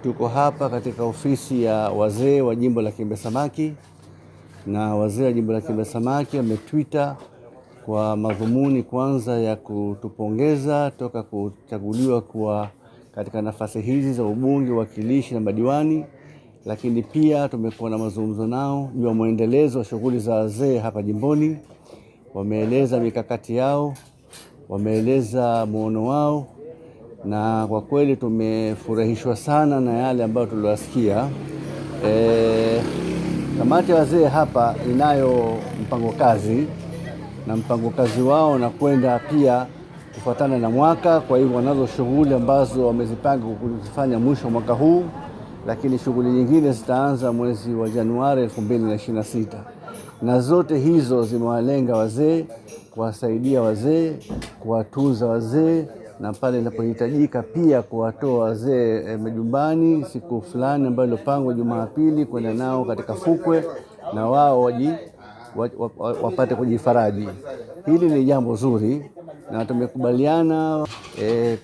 Tuko hapa katika ofisi ya wazee wa jimbo la Kiembe Samaki, na wazee wa jimbo la Kiembe Samaki wametwita kwa madhumuni kwanza ya kutupongeza toka kuchaguliwa kuwa katika nafasi hizi za ubunge, wakilishi na madiwani, lakini pia tumekuwa na mazungumzo nao juu ya muendelezo wa shughuli za wazee hapa jimboni. Wameeleza mikakati yao, wameeleza muono wao, na kwa kweli tumefurahishwa sana na yale ambayo tuliwasikia. Kamati ya wazee hapa inayo mpango kazi, na mpango kazi wao na kwenda pia kufuatana na mwaka. Kwa hivyo wanazo shughuli ambazo wamezipanga kuzifanya mwisho mwaka huu, lakini shughuli nyingine zitaanza mwezi wa Januari 2026, na zote hizo zimewalenga wazee, kuwasaidia wazee, kuwatunza wazee, na pale inapohitajika pia kuwatoa wazee majumbani siku fulani ambayo ilopangwa Jumapili, kwenda nao katika fukwe na wao wapate kujifaraji. Hili ni jambo zuri na tumekubaliana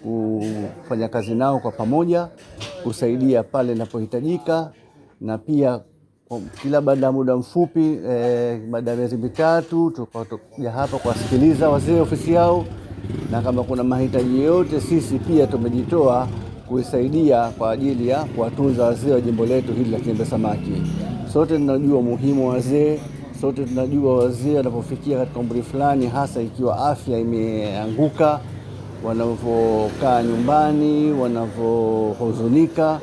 kufanya kazi nao kwa pamoja, kusaidia pale inapohitajika, na pia kila baada ya muda mfupi, baada ya miezi mitatu, tutakuja hapa kuwasikiliza wazee ofisi yao, na kama kuna mahitaji yote sisi pia tumejitoa kuisaidia kwa ajili ya kuwatunza wazee wa jimbo letu hili la Kiembe Samaki. Sote tunajua umuhimu wa wazee, sote tunajua wazee wanapofikia katika umri fulani, hasa ikiwa afya imeanguka, wanavyokaa nyumbani, wanavyohuzunika.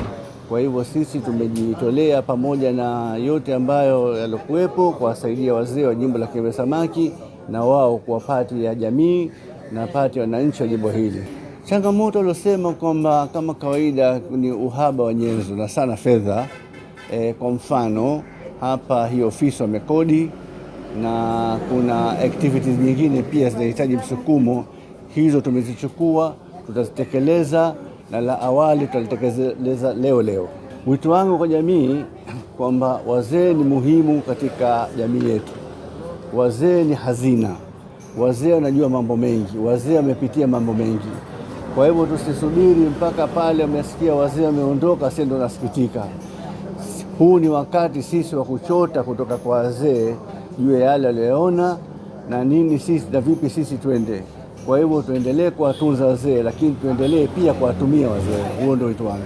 Kwa hivyo sisi tumejitolea pamoja na yote ambayo yalikuwepo kuwasaidia wazee wa jimbo la Kiembe Samaki, na wao kuwa pati ya jamii na pati ya wananchi wa jimbo hili. Changamoto waliosema kwamba kama kawaida ni uhaba wa nyenzo na sana fedha. Kwa mfano hapa hii ofisi wamekodi, na kuna activities nyingine pia zinahitaji msukumo. Hizo tumezichukua, tutazitekeleza, na la awali tutalitekeleza leo. Wito wangu kwa jamii kwamba wazee ni muhimu katika jamii yetu. Wazee ni hazina. Wazee wanajua mambo mengi, wazee wamepitia mambo mengi. Kwa hivyo tusisubiri mpaka pale umesikia wazee wameondoka sisi ndo nasikitika. Huu ni wakati sisi wa kuchota kutoka kwa wazee juu ya yale walioona na nini sisi na vipi sisi twende. Kwa hivyo tuendelee kuwatunza wazee, lakini tuendelee pia kuwatumia wazee. Huo ndio wito wangu.